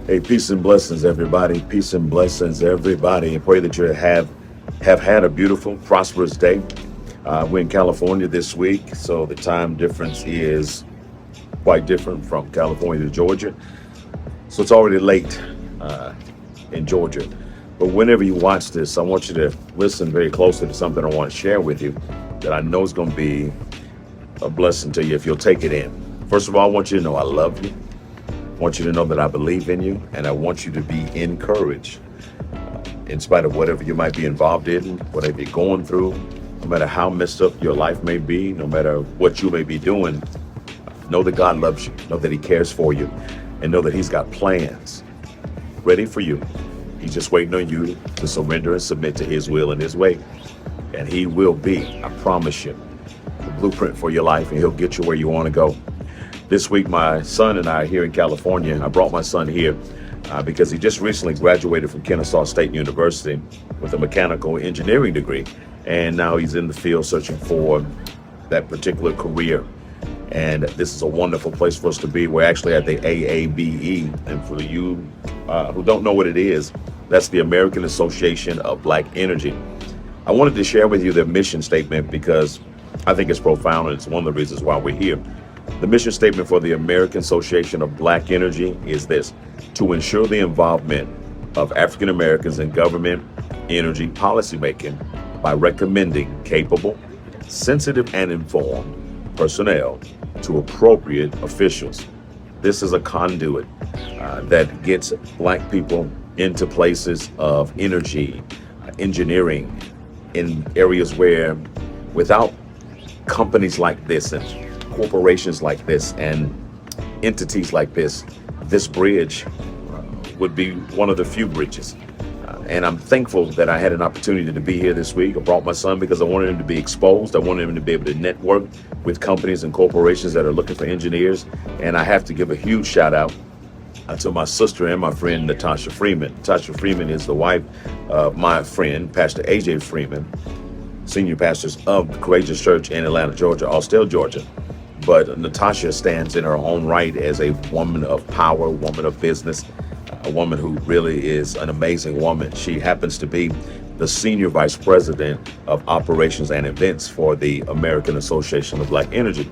Hey, peace and blessings, everybody. Peace and blessings, everybody. I pray that you have had a beautiful, prosperous day. We're in California this week, so the time difference is quite different from California to Georgia. So it's already late uh, in Georgia. But whenever you watch this, I want you to listen very closely to something I want to share with you that I know is going to be a blessing to you if you'll take it in. First of all, I want you to know I love you. I want you to know that I believe in you, and I want you to be encouraged in spite of whatever you might be involved in, whatever you're going through, no matter how messed up your life may be, no matter what you may be doing. Know that God loves you, know that He cares for you, and know that He's got plans ready for you. He's just waiting on you to surrender and submit to His will and His way. And He will be, I promise you, the blueprint for your life, and He'll get you where you want to go. This week, my son and I are here in California. I brought my son here because he just recently graduated from Kennesaw State University with a mechanical engineering degree. And now he's in the field searching for that particular career. And this is a wonderful place for us to be. We're actually at the AABE. And for you who don't know what it is, that's the American Association of Black Energy. I wanted to share with you their mission statement because I think it's profound, and it's one of the reasons why we're here. The mission statement for the American Association of Black Energy is this: to ensure the involvement of African Americans in government energy policymaking by recommending capable, sensitive, and informed personnel to appropriate officials. This is a conduit that gets Black people into places of energy, engineering, in areas where without companies like this and corporations like this and entities like this bridge would be one of the few bridges. And I'm thankful that I had an opportunity to be here this week. I brought my son because I wanted him to be exposed. I wanted him to be able to network with companies and corporations that are looking for engineers. And I have to give a huge shout out to my sister and my friend, Natasha Freeman. Natasha Freeman is the wife of my friend, Pastor A.J. Freeman, senior pastors of Courageous Church in Atlanta, Georgia, Austell, Georgia. But Natasha stands in her own right as a woman of power, woman of business, a woman who really is an amazing woman. She happens to be the senior vice president of operations and events for the American Association of Black Energy.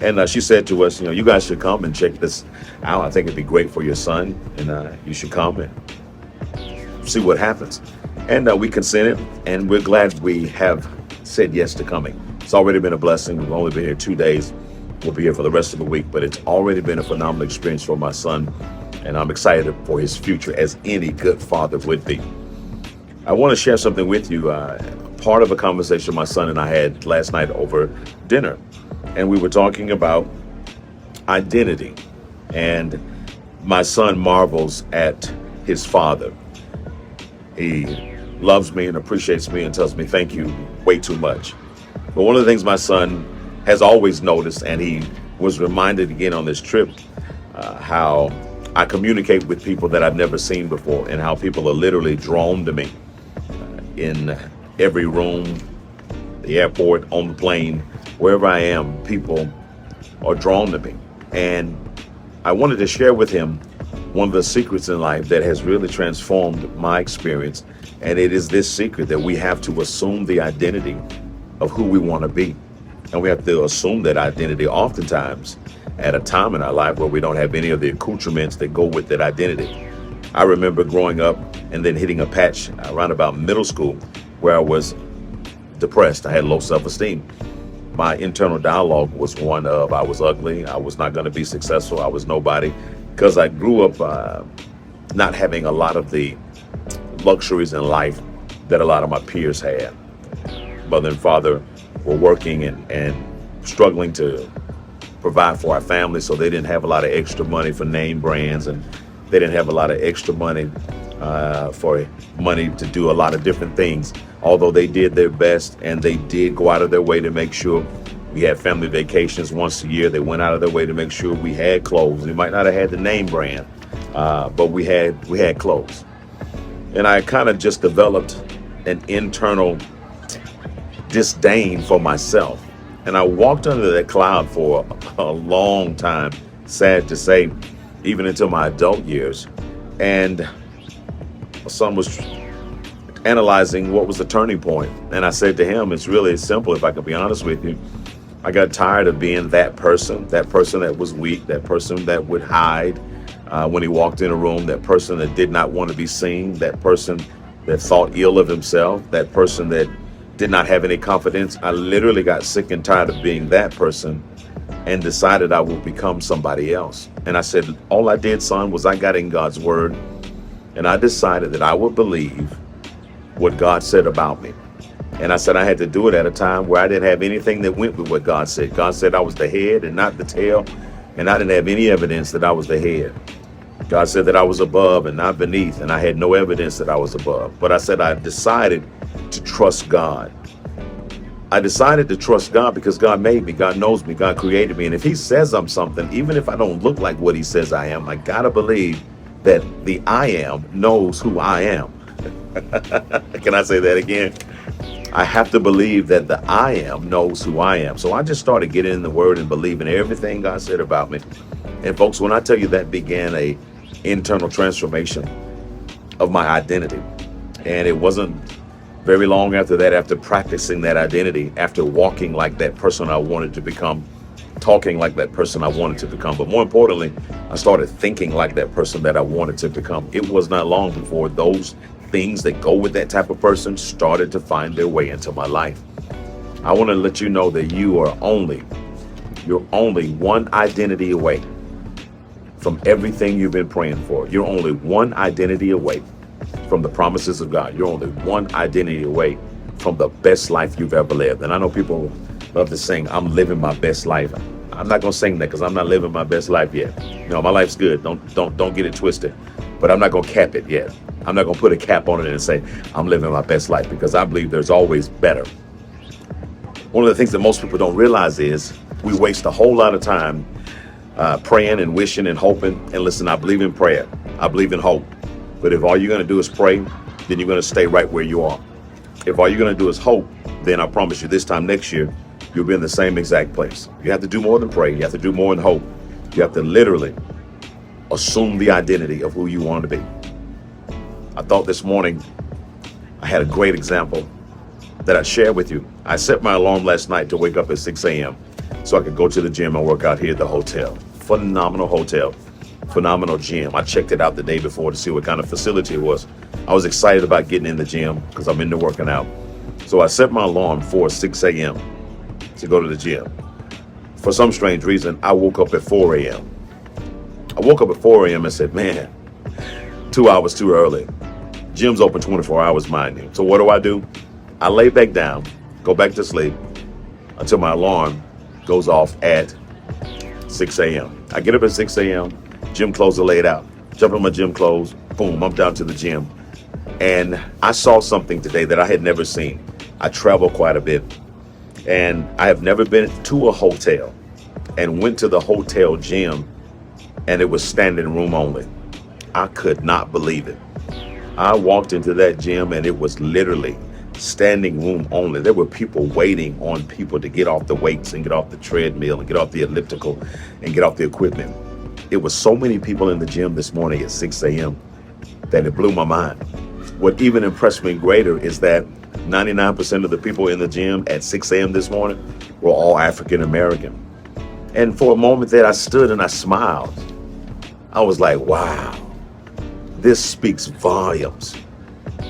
And she said to us, you guys should come and check this out. I think it'd be great for your son, and you should come and see what happens. And we consented, and we're glad we have said yes to coming. It's already been a blessing. We've only been here 2 days. We'll be here for the rest of the week, but it's already been a phenomenal experience for my son, and I'm excited for his future as any good father would be. I want to share something with you, part of a conversation my son and I had last night over dinner, and we were talking about identity, and my son marvels at his father. He loves me and appreciates me and tells me thank you way too much. But one of the things my son has always noticed, and he was reminded again on this trip, how I communicate with people that I've never seen before, and how people are literally drawn to me in every room, the airport, on the plane, wherever I am, people are drawn to me. And I wanted to share with him one of the secrets in life that has really transformed my experience. And it is this secret that we have to assume the identity of who we want to be. And we have to assume that identity oftentimes at a time in our life where we don't have any of the accoutrements that go with that identity. I remember growing up and then hitting a patch around about middle school where I was depressed. I had low self-esteem. My internal dialogue was one of I was ugly, I was not going to be successful, I was nobody, because I grew up not having a lot of the luxuries in life that a lot of my peers had. Mother and father were working and struggling to provide for our family, so they didn't have a lot of extra money for name brands, and they didn't have a lot of extra money for money to do a lot of different things. Although they did their best and they did go out of their way to make sure we had family vacations once a year. They went out of their way to make sure we had clothes. We might not have had the name brand, but we had clothes. And I kind of just developed an internal disdain for myself. And I walked under that cloud for a long time, sad to say, even into my adult years. And my son was analyzing what was the turning point. And I said to him, it's really simple, if I could be honest with you. I got tired of being that person that was weak, that person that would hide when he walked in a room, that person that did not want to be seen, that person that thought ill of himself, that person that did not have any confidence. I literally got sick and tired of being that person and decided I would become somebody else. And I said, all I did, son, was I got in God's word and I decided that I would believe what God said about me. And I said I had to do it at a time where I didn't have anything that went with what God said. God said I was the head and not the tail, and I didn't have any evidence that I was the head. God said that I was above and not beneath, and I had no evidence that I was above. But I said I decided to trust God. I decided to trust God because God made me, God knows me, God created me. And if he says I'm something, even if I don't look like what he says I am, I gotta believe that the I am knows who I am. Can I say that again? I have to believe that the I am knows who I am. So I just started getting in the word and believing everything God said about me. And folks, when I tell you that began a internal transformation of my identity. And it wasn't very long after that, after practicing that identity, after walking like that person I wanted to become, talking like that person I wanted to become. But more importantly, I started thinking like that person that I wanted to become. It was not long before those things that go with that type of person started to find their way into my life. I want to let you know that you're only one identity away from everything you've been praying for. You're only one identity away from the promises of God. You're only one identity away from the best life you've ever lived. And I know people love to sing, I'm living my best life. I'm not going to sing that because I'm not living my best life yet. No, my life's good. Don't get it twisted. But I'm not going to cap it yet. I'm not going to put a cap on it and say I'm living my best life, because I believe there's always better. One of the things that most people don't realize is we waste a whole lot of time praying and wishing and hoping. And listen, I believe in prayer. I believe in hope. But if all you're going to do is pray, then you're going to stay right where you are. If all you're going to do is hope, then I promise you this time next year, you'll be in the same exact place. You have to do more than pray. You have to do more than hope. You have to literally assume the identity of who you want to be. I thought this morning I had a great example that I shared with you. I set my alarm last night to wake up at 6 a.m. so I could go to the gym and work out here at the hotel. Phenomenal hotel, phenomenal gym. I checked it out the day before to see what kind of facility it was. I was excited about getting in the gym because I'm into working out. So I set my alarm for 6 a.m. to go to the gym. For some strange reason, I woke up at 4 a.m. I woke up at 4 a.m. and said, man, 2 hours too early. Gym's open 24 hours, mind you. So what do? I lay back down, go back to sleep until my alarm goes off at 6 a.m. I get up at 6 a.m., gym clothes are laid out. Jump in my gym clothes, boom, I'm down to the gym. And I saw something today that I had never seen. I travel quite a bit, and I have never been to a hotel and went to the hotel gym and it was standing room only. I could not believe it. I walked into that gym and it was literally standing room only. There were people waiting on people to get off the weights and get off the treadmill and get off the elliptical and get off the equipment. It was so many people in the gym this morning at 6 a.m. that it blew my mind. What even impressed me greater is that 99% of the people in the gym at 6 a.m. this morning were all African American. And for a moment there, I stood and I smiled. I was like, wow, this speaks volumes.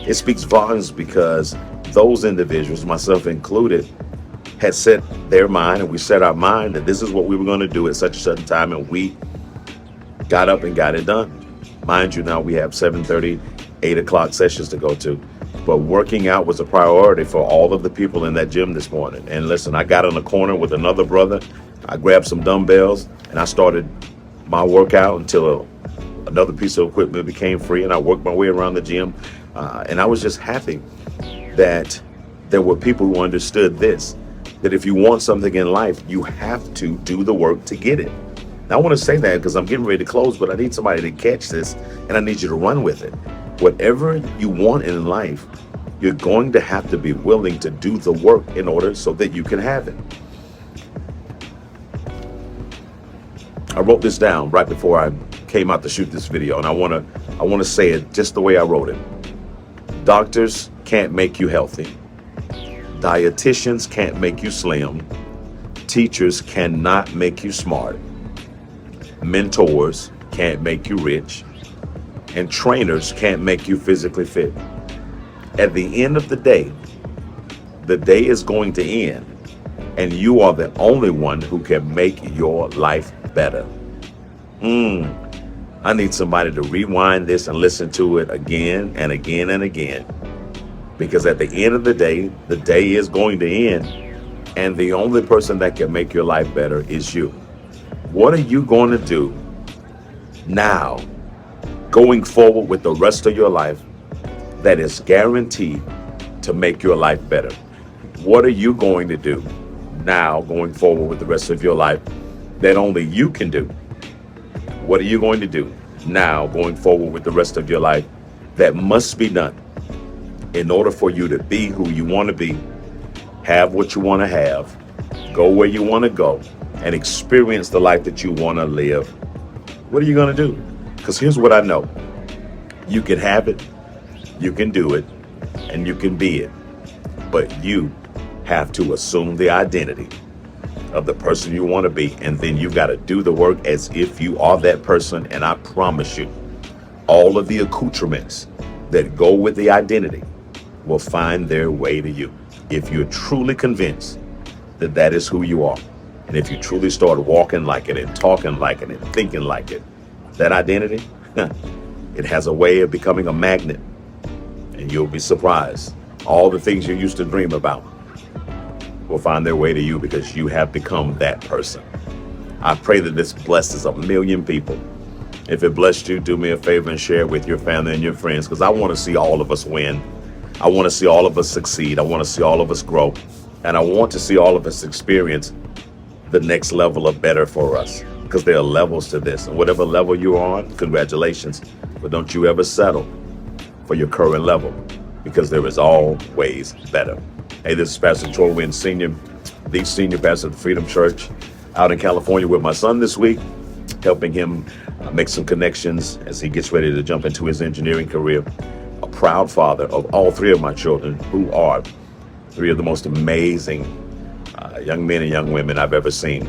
It speaks volumes because those individuals, myself included, had set their mind, and we set our mind that this is what we were going to do at such a certain time, and we got up and got it done. Mind you, now we have 7:30, 8 o'clock sessions to go to, but working out was a priority for all of the people in that gym this morning. And listen, I got in a corner with another brother. I grabbed some dumbbells and I started my workout until another piece of equipment became free, and I worked my way around the gym. And I was just happy that there were people who understood this, that if you want something in life, you have to do the work to get it. Now, I want to say that because I'm getting ready to close, but I need somebody to catch this, and I need you to run with it. Whatever you want in life, you're going to have to be willing to do the work in order so that you can have it. I wrote this down right before I came out to shoot this video, and I want I want to say it just the way I wrote it. Doctors can't make you healthy. Dietitians can't make you slim. Teachers cannot make you smart. Mentors can't make you rich. And trainers can't make you physically fit. At the end of the day is going to end, and you are the only one who can make your life better. I need somebody to rewind this and listen to it again and again and again. Because at the end of the day is going to end, and the only person that can make your life better is you. What are you going to do now, going forward with the rest of your life, that is guaranteed to make your life better? What are you going to do now, going forward with the rest of your life, that only you can do? What are you going to do now, going forward with the rest of your life, that must be done in order for you to be who you want to be, have what you want to have, go where you want to go, and experience the life that you want to live? What are you going to do? Because here's what I know. You can have it, you can do it, and you can be it. But you have to assume the identity of the person you want to be, and then you got to do the work as if you are that person. And I promise you, all of the accoutrements that go with the identity will find their way to you if you're truly convinced that that is who you are. And if you truly start walking like it and talking like it and thinking like it, that identity, it has a way of becoming a magnet. And you'll be surprised. All the things you used to dream about will find their way to you because you have become that person. I pray that this blesses a million people. If it blessed you, do me a favor and share it with your family and your friends, because I want to see all of us win. I want to see all of us succeed. I want to see all of us grow. And I want to see all of us experience the next level of better for us, because there are levels to this. And whatever level you're on, congratulations. But don't you ever settle for your current level, because there is always better. Hey, this is Pastor Troy Wynn Sr., the senior pastor of the Freedom Church, out in California with my son this week, helping him make some connections as he gets ready to jump into his engineering career. A proud father of all three of my children, who are three of the most amazing young men and young women I've ever seen.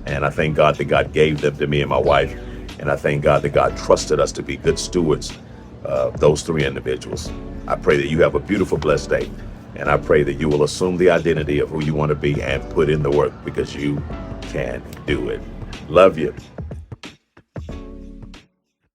And I thank God that God gave them to me and my wife. And I thank God that God trusted us to be good stewards of those three individuals. I pray that you have a beautiful, blessed day. And I pray that you will assume the identity of who you want to be and put in the work, because you can do it. Love you.